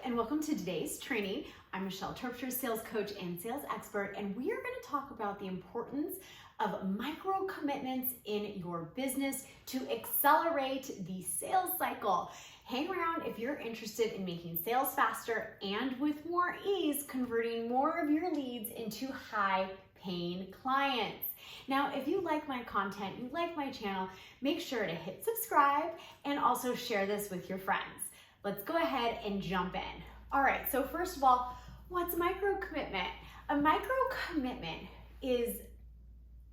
and welcome to today's training. I'm Michelle Terpstra, sales coach and sales expert, and we are going to talk about the importance of micro commitments in your business to accelerate the sales cycle. Hang around if you're interested in making sales faster and with more ease, converting more of your leads into high-paying clients. Now, if you like my content, you like my channel, make sure to hit subscribe and also share this with your friends. Let's go ahead and jump in. All right, so first of all, what's micro commitment? A micro commitment is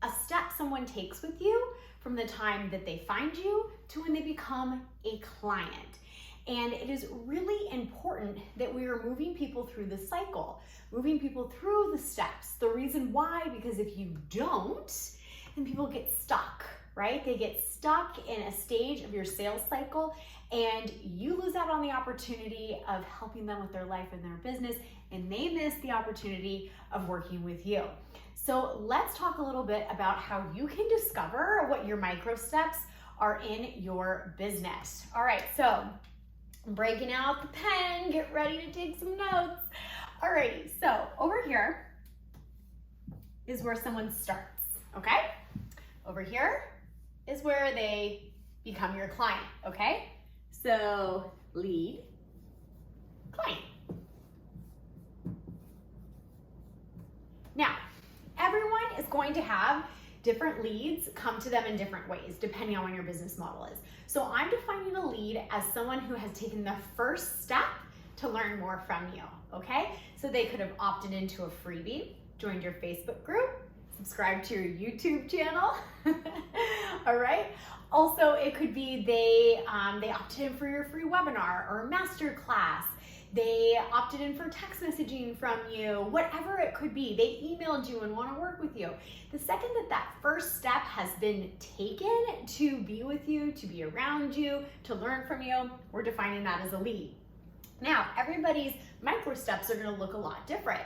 a step someone takes with you from the time that they find you to when they become a client. And it is really important that we are moving people through the cycle, moving people through the steps. The reason why, because if you don't, then people get stuck, right? They get stuck in a stage of your sales cycle and you lose out on the opportunity of helping them with their life and their business, and they miss the opportunity of working with you. So let's talk a little bit about how you can discover what your micro steps are in your business. All right, so I'm breaking out the pen, get ready to take some notes. All righty, so over here is where someone starts, okay? Over here is where they become your client, okay? So lead, client. Now, everyone is going to have different leads come to them in different ways, depending on what your business model is. So I'm defining a lead as someone who has taken the first step to learn more from you, okay? So they could have opted into a freebie, joined your Facebook group, subscribed to your YouTube channel, all right? Also, it could be they opted in for your free webinar or master class. They opted in for text messaging from you, whatever it could be. They emailed you and want to work with you. The second that first step has been taken to be with you, to be around you, to learn from you, we're defining that as a lead. Now, everybody's micro steps are going to look a lot different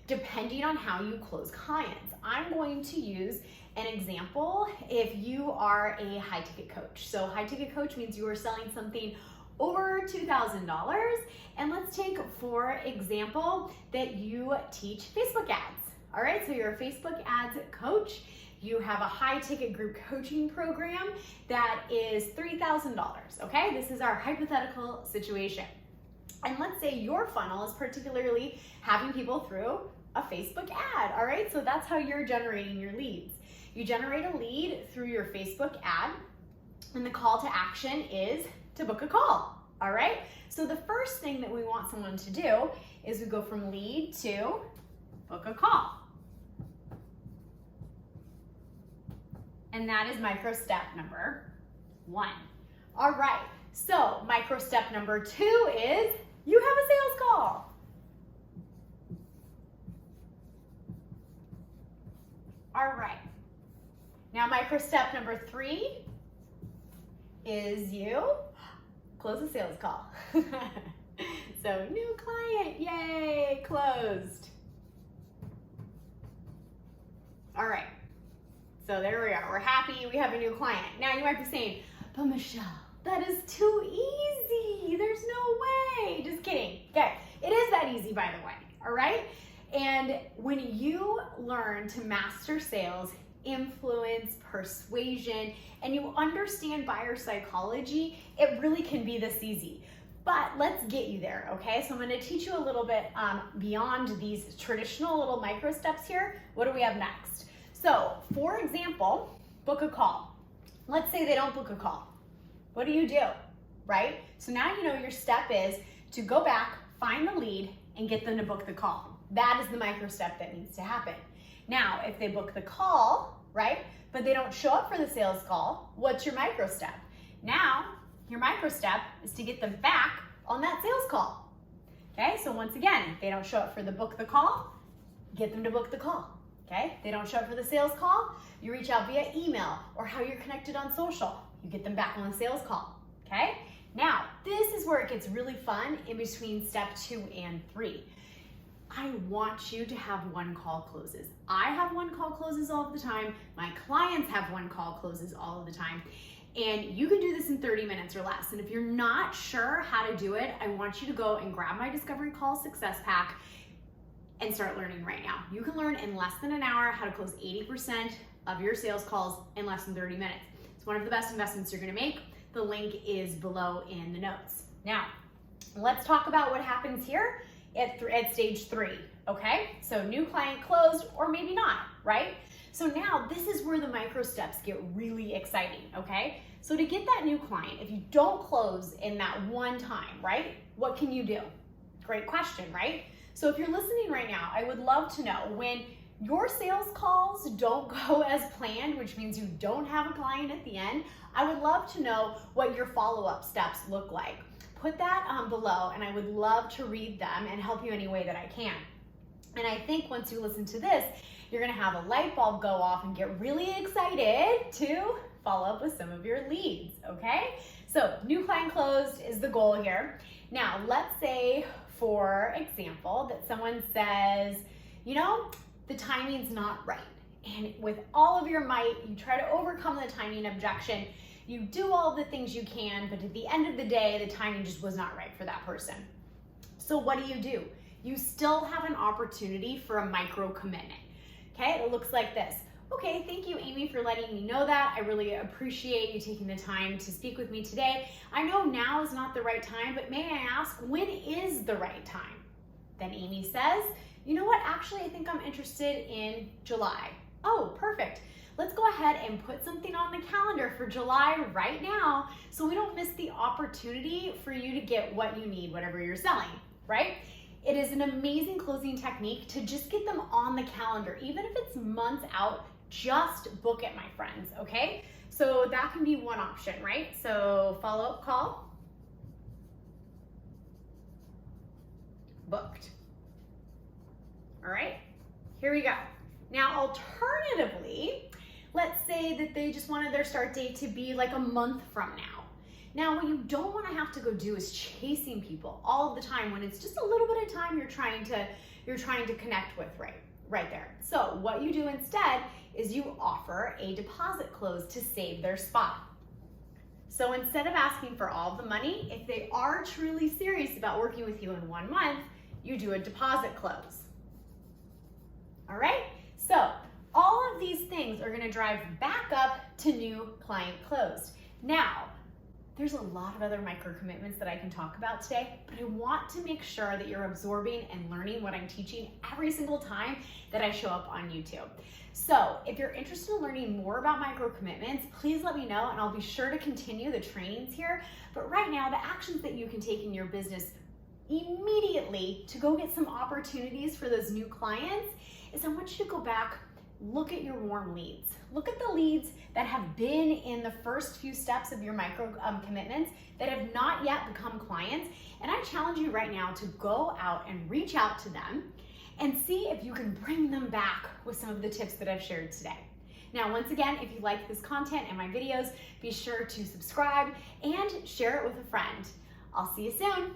depending on how you close clients. I'm going to use an example if you are a high ticket coach. So high ticket coach means you are selling something over $2,000. And let's take, for example, that you teach Facebook ads. All right, so you're a Facebook ads coach. You have a high ticket group coaching program that is $3,000, okay? This is our hypothetical situation. And let's say your funnel is particularly having people through a Facebook ad, all right? So that's how you're generating your leads. You generate a lead through your Facebook ad, and the call to action is to book a call, all right? So the first thing that we want someone to do is we go from lead to book a call. And that is micro step number 1. All right, so micro step number 2 is you have a sales call. All right, now micro step number 3 is you close a sales call. So new client, yay, closed. All right, so there we are, we're happy, we have a new client. Now you might be saying, but Michelle, that is too easy, there's no way. Just kidding, okay, it is that easy, by the way, all right? And when you learn to master sales, influence, persuasion, and you understand buyer psychology, it really can be this easy. But let's get you there, okay? So I'm gonna teach you a little bit beyond these traditional little micro steps here. What do we have next? So, for example, book a call. Let's say they don't book a call. What do you do, right? So now you know your step is to go back, find the lead, and get them to book the call. That is the micro step that needs to happen. Now, if they book the call, right, but they don't show up for the sales call, what's your micro step? Now, your micro step is to get them back on that sales call. Okay, so once again, if they don't show up for the book the call, get them to book the call. Okay, they don't show up for the sales call, you reach out via email or how you're connected on social. You get them back on the sales call. Okay, now this is where it gets really fun in between step 2 and 3. I want you to have one call closes. I have one call closes all of the time. My clients have one call closes all of the time. And you can do this in 30 minutes or less. And if you're not sure how to do it, I want you to go and grab my Discovery Call Success Pack and start learning right now. You can learn in less than an hour how to close 80% of your sales calls in less than 30 minutes. It's one of the best investments you're gonna make. The link is below in the notes. Now, let's talk about what happens here at stage 3, okay? So new client closed, or maybe not, right? So now this is where the micro steps get really exciting, okay? So to get that new client, if you don't close in that one time, right? What can you do? Great question, right? So if you're listening right now, I would love to know when your sales calls don't go as planned, which means you don't have a client at the end, I would love to know what your follow-up steps look like. Put that below, and I would love to read them and help you any way that I can. And I think once you listen to this, you're gonna have a light bulb go off and get really excited to follow up with some of your leads, okay? So new client closed is the goal here. Now, let's say, for example, that someone says, you know, the timing's not right. And with all of your might, you try to overcome the timing objection. You do all the things you can, but at the end of the day, the timing just was not right for that person. So what do? You still have an opportunity for a micro commitment. Okay, it looks like this. Okay, thank you, Amy, for letting me know that. I really appreciate you taking the time to speak with me today. I know now is not the right time, but may I ask, when is the right time? Then Amy says, you know what, actually, I think I'm interested in July. Oh, perfect. Let's go ahead and put something on the calendar for July right now so we don't miss the opportunity for you to get what you need, whatever you're selling, right? It is an amazing closing technique to just get them on the calendar. Even if it's months out, just book it, my friends, okay? So that can be one option, right? So follow-up call, booked. All right, here we go. Now, alternatively, let's say that they just wanted their start date to be like a month from now. Now, what you don't want to have to go do is chasing people all the time when it's just a little bit of time you're trying to connect with right there. So what you do instead is you offer a deposit close to save their spot. So instead of asking for all the money, if they are truly serious about working with you in 1 month, you do a deposit close. All right? So all of these things are gonna drive back up to new client closed. Now, there's a lot of other micro commitments that I can talk about today, but I want to make sure that you're absorbing and learning what I'm teaching every single time that I show up on YouTube. So if you're interested in learning more about micro commitments, please let me know and I'll be sure to continue the trainings here. But right now, the actions that you can take in your business immediately to go get some opportunities for those new clients is I want you to go back, look at your warm leads. Look at the leads that have been in the first few steps of your micro commitments that have not yet become clients. And I challenge you right now to go out and reach out to them and see if you can bring them back with some of the tips that I've shared today. Now, once again, if you like this content and my videos, be sure to subscribe and share it with a friend. I'll see you soon.